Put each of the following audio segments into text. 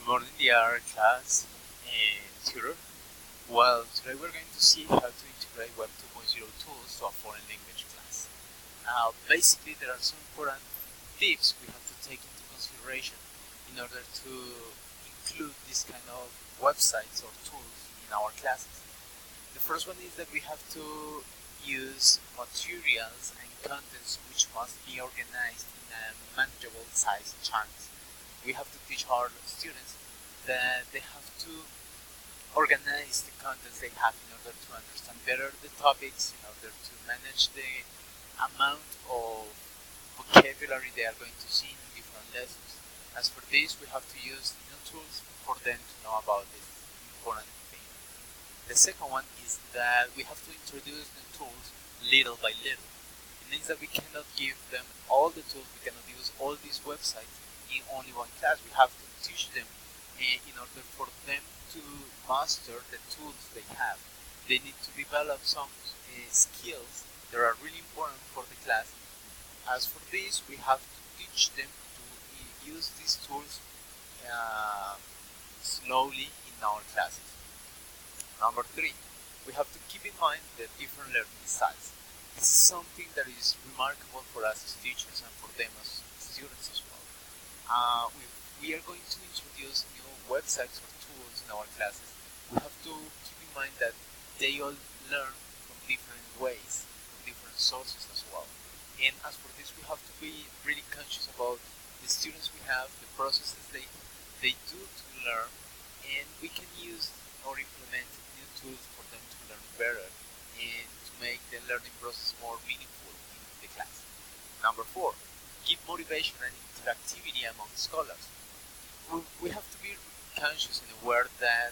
Morning DR class and tutor. Well, today we're going to see how to integrate Web 2.0 tools to a foreign language class. Basically, there are some important tips we have to take into consideration in order to include this kind of websites or tools in our classes. The first one is that we have to use materials and contents which must be organized in a manageable size chunks. We have to teach our students that they have to organize the contents they have in order to understand better the topics, in order to manage the amount of vocabulary they are going to see in different lessons. As for this, we have to use new tools for them to know about this important thing. The second one is that we have to introduce the tools little by little. It means that we cannot give them all the tools, we cannot use all these websites in only one class. We have to teach them in order for them to master the tools they have. They need to develop some skills that are really important for the class. As for this, we have to teach them to use these tools slowly in our classes. Number 3, we have to keep in mind the different learning styles. This is something that is remarkable for us as teachers and for them as students as well. We are going to introduce new websites or tools in our classes. We have to keep in mind that they all learn from different ways, from different sources as well. And as for this, we have to be really conscious about the students we have, the processes they do to learn, and we can use or implement new tools for them to learn better and to make the learning process more meaningful in the class. Number 4, keep motivation and interactivity among scholars. We have to be conscious and aware that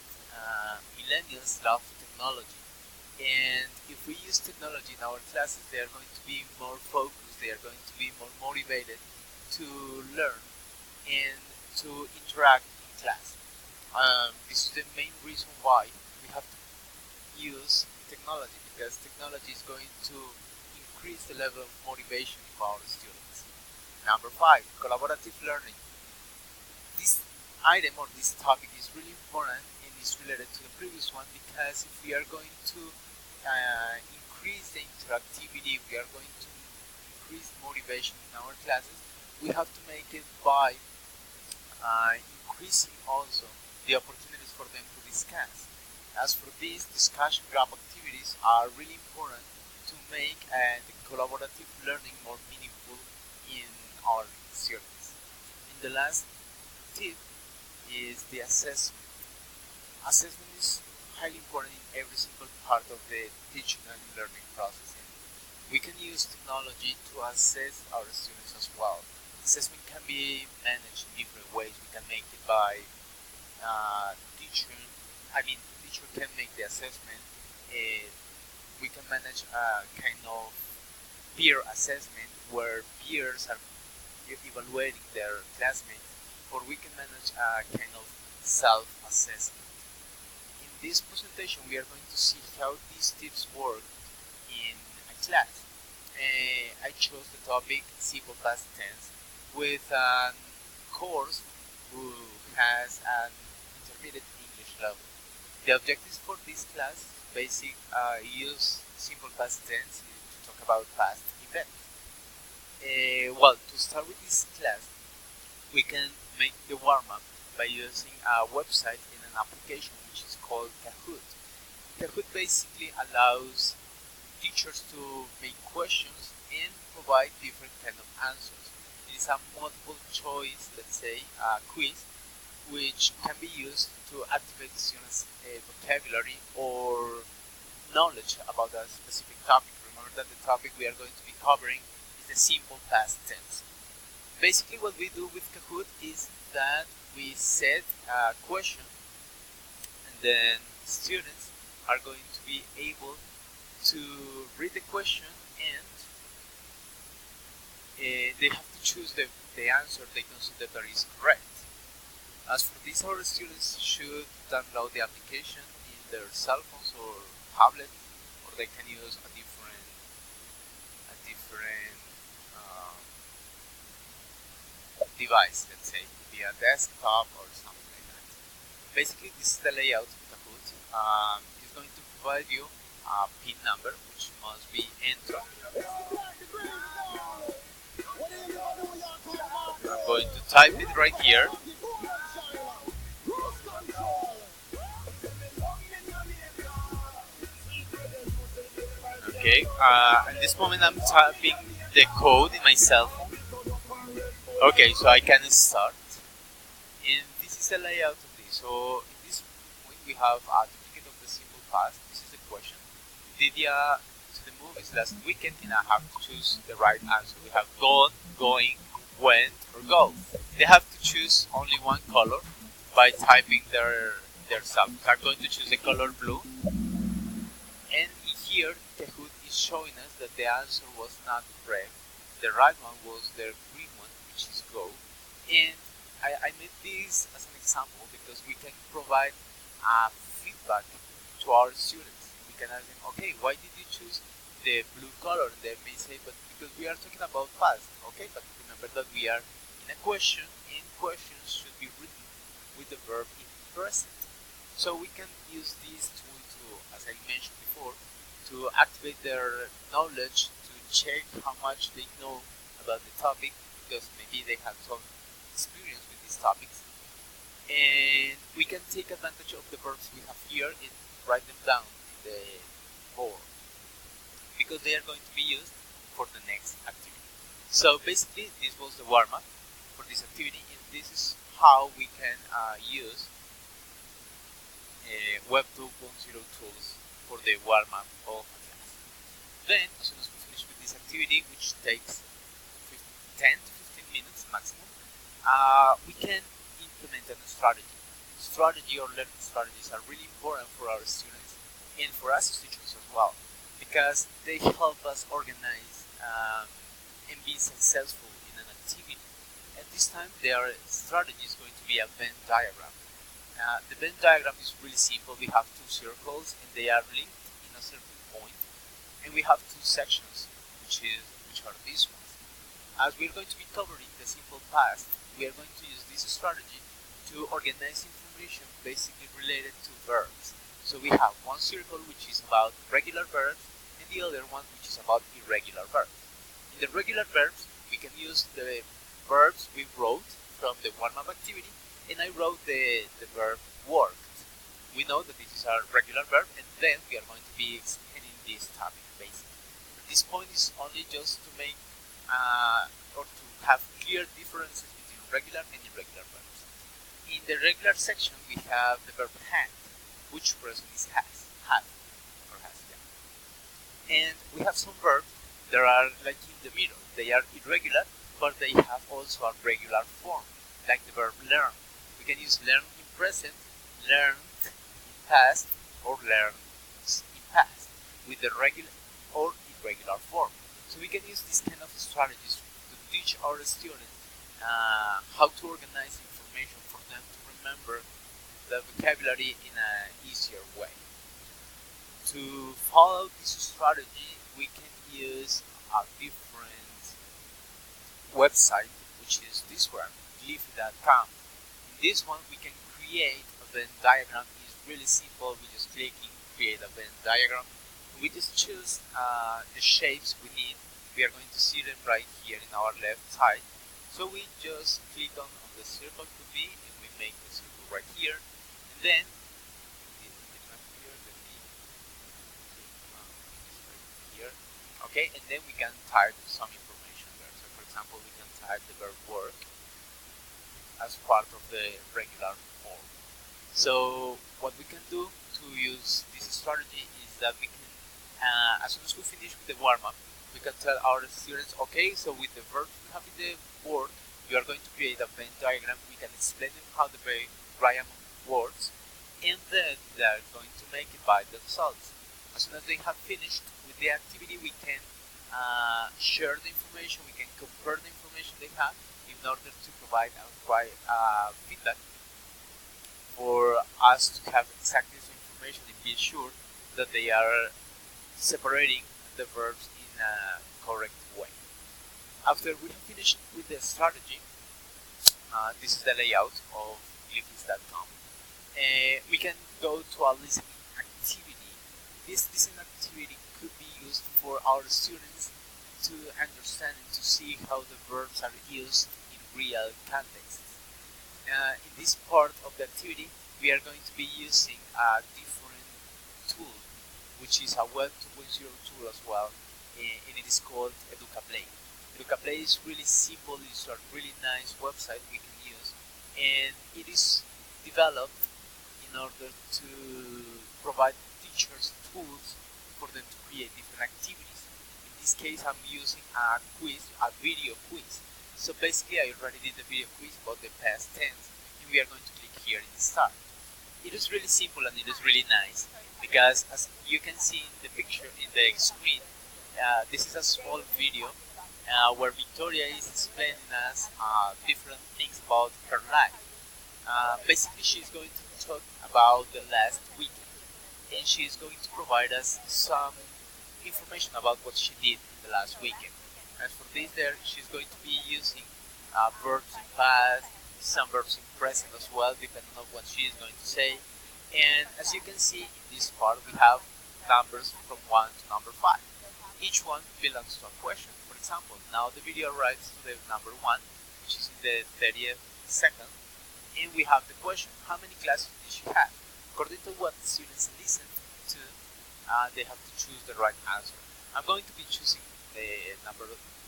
millennials love technology, and if we use technology in our classes, they are going to be more focused, they are going to be more motivated to learn and to interact in class. This is the main reason why we have to use technology, because technology is going to increase the level of motivation of our students. Number 5, collaborative learning. This item or this topic is really important and is related to the previous one, because if we are going to increase the interactivity, we are going to increase the motivation in our classes, we have to make it by increasing also the opportunities for them to discuss. As for these, discussion group activities are really important to make the collaborative learning more meaningful in our students. And the last tip is the assessment. Assessment is highly important in every single part of the teaching and learning process. And we can use technology to assess our students as well. Assessment can be managed in different ways. We can make it by teacher can make the assessment. We can manage a kind of peer assessment where peers are evaluating their classmates, or we can manage a kind of self-assessment. In this presentation, we are going to see how these tips work in a class. I chose the topic simple past tense with a course who has an intermediate English level. The objectives for this class is basic use simple past tense to talk about past events. To start with this class, we can make the warm-up by using a website and an application which is called Kahoot. Kahoot basically allows teachers to make questions and provide different kind of answers. It is a multiple choice, let's say, quiz, which can be used to activate students' vocabulary or knowledge about a specific topic. Remember that the topic we are going to be covering is the simple past tense. Basically, what we do with Kahoot is that we set a question, and then students are going to be able to read the question, and they have to choose the answer they consider that is correct. As for this, our students should download the application in their cell phones or tablet, or they can use a different device, let's say, via desktop or something like that. Basically, this is the layout of Kahoot. It's going to provide you a PIN number, which must be entered. I'm going to type it right here. Okay, at this moment I'm typing the code in my cell phone. Okay, so I can start. And this is the layout of this. So in this point we have a duplicate of the simple past. This is the question. Did you to the movies last weekend? And I have to choose the right answer. We have gone, going, went, or go. They have to choose only one color by typing their subject. I'm going to choose the color blue. And here Kahoot is showing us that the answer was not correct. The right one was the green one, which is go. And I made this as an example because we can provide feedback to our students. We can ask them, okay, why did you choose the blue color? And they may say, but because we are talking about past. Okay, but remember that we are in a question, and questions should be written with the verb in present. So we can use this tool to, as I mentioned before, to activate their knowledge, to check how much they know about the topic, because maybe they have some experience with these topics. And we can take advantage of the verbs we have here and write them down in the board, because they are going to be used for the next activity. So basically, this was the warm-up for this activity, and this is how we can use Web 2.0 tools for the warm-up of a class. Then, as soon as we finish with this activity, which takes 10 to 15 minutes maximum, we can implement a strategy. Strategy or learning strategies are really important for our students and for us as teachers as well, because they help us organize and be successful in an activity. At this time, their strategy is going to be a Venn diagram. The Venn diagram is really simple. We have two circles and they are linked in a certain point, and we have two sections, which are these ones. As we're going to be covering the simple past, we are going to use this strategy to organize information basically related to verbs. So we have one circle which is about regular verbs, and the other one which is about irregular verbs. In the regular verbs, we can use the verbs we wrote from the warm-up activity, and I wrote the verb worked. We know that this is our regular verb, and then we are going to be explaining this topic basically. But this point is only just to make or to have clear differences between regular and irregular verbs. In the regular section, we have the verb had, which present is had, or has, yeah. And we have some verbs that are like in the middle. They are irregular, but they have also a regular form, like the verb learn. We can use learn in present, learned in past, or learned in past with the regular or irregular form. So we can use these kind of strategies to teach our students how to organize information for them to remember the vocabulary in an easier way. To follow this strategy, we can use a different website, which is this one, glyph.com. In this one, we can create a Venn diagram. It's really simple. We just click in create a Venn diagram. We just choose the shapes we need. We are going to see them right here in our left side. So we just click on the circle to be, and we make the circle right here. And then here, okay, and then we can type some information there. So for example, we can type the verb work as part of the regular form. So what we can do to use this strategy is that we can, as soon as we finish with the warm-up, we can tell our students, okay, so with the verbs we have in the board, we are going to create a Venn diagram. We can explain them how the Venn diagram works, and then they are going to make it by themselves. As soon as they have finished with the activity, we can share the information, we can compare the information they have in order to provide feedback for us to have exactly this information and be sure that they are separating the verbs in a correct way. After we have finished with the strategy, this is the layout of glyphs.com. We can go to a listening activity. This listening activity could be used for our students to understand and to see how the verbs are used in real contexts. In this part of the activity, we are going to be using a different tool, which is a Web 2.0 tool as well, and it is called EducaPlay. EducaPlay is really simple, it's a really nice website we can use, and it is developed in order to provide teachers tools for them to create different activities. In this case, I'm using a quiz, a video quiz. So basically, I already did the video quiz about the past tense, and we are going to click here in start. It is really simple and it is really nice because, as you can see in the picture in the screen, this is a small video where Victoria is explaining us different things about her life. Basically, she's going to talk about the last weekend, and she's going to provide us some information about what she did in the last weekend. As for this, she's going to be using verbs in past, some verbs in present as well, depending on what she is going to say. And as you can see in this part, we have numbers from 1 to number 5. Each one belongs to a question. For example, now the video arrives to the number 1, which is in the 30th second, and we have the question: how many classes did she have? According to what the students listen to, they have to choose the right answer. I'm going to be choosing the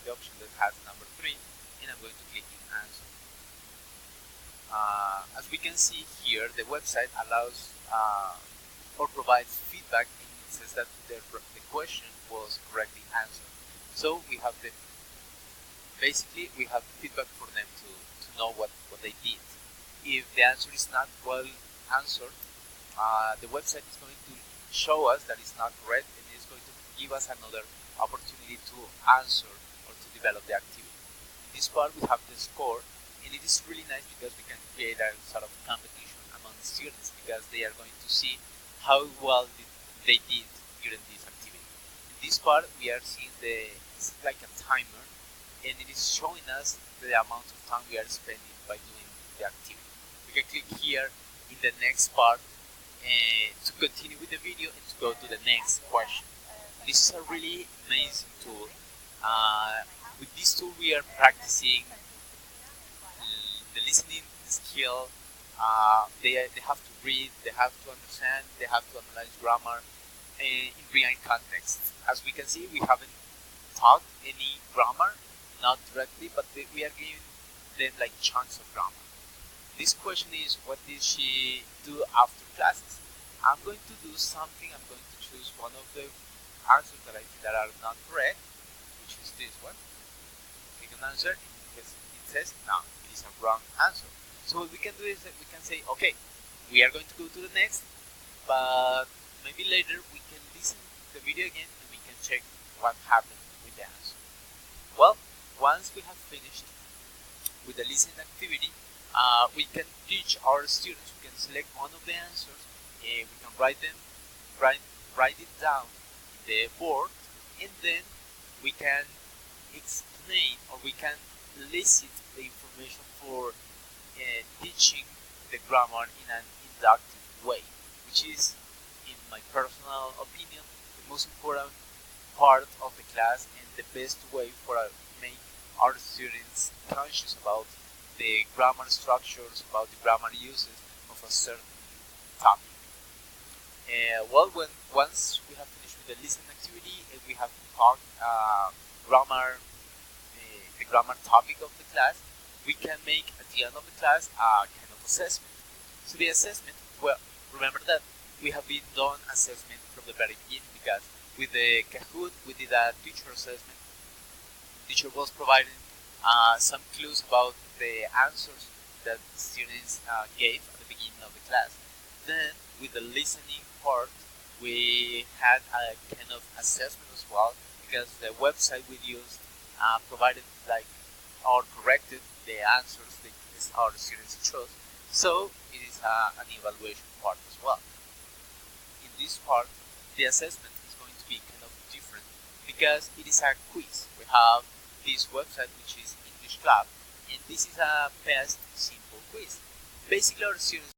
option that has number 3, and I'm going to click in answer. As we can see here, the website allows or provides feedback, and it says that the question was correctly answered. So we have basically we have feedback for them to know what they did. If the answer is not well answered, the website is going to show us that it's not correct, and it's going to give us another opportunity to answer or to develop the activity. In this part, we have the score, and it is really nice because we can create a sort of competition among the students because they are going to see how well they did during this activity. In this part, we are seeing it's like a timer, and it is showing us the amount of time we are spending by doing the activity. We can click here in the next part to continue with the video and to go to the next question. This is a really amazing tool. With this tool, we are practicing the listening skill. They have to read, they have to understand, they have to analyze grammar in real context. As we can see, we haven't taught any grammar, not directly, but we are giving them like chunks of grammar. This question is, what did she do after classes? I'm going to do something. I'm going to choose one of the answers that I think that are not correct, which is this one. Click on answer, because it says no, it is a wrong answer. So what we can do is that we can say, okay, we are going to go to the next, but maybe later we can listen to the video again and we can check what happened with the answer. Well, once we have finished with the listening activity, we can teach our students. We can select one of the answers, we can write it down in the board, and then we can explain or we can elicit the information for teaching the grammar in an inductive way, which is, in my personal opinion, the most important part of the class and the best way for make our students conscious about the grammar structures, about the grammar uses of a certain topic. Once we have finished with the listening activity and we have taught the grammar topic of the class, we can make at the end of the class a kind of assessment. So the assessment, well, remember that we have been done assessment from the very beginning because with the Kahoot we did a teacher assessment. The teacher was providing some clues about the answers that the students gave at the beginning of the class. Then with the listening part, we had a kind of assessment as well because the website we used provided or corrected the answers that our students chose. So it is an evaluation part as well. In this part, the assessment is going to be kind of different because it is a quiz. We have this website which is English Club, and this is a past simple quiz. Basically, our students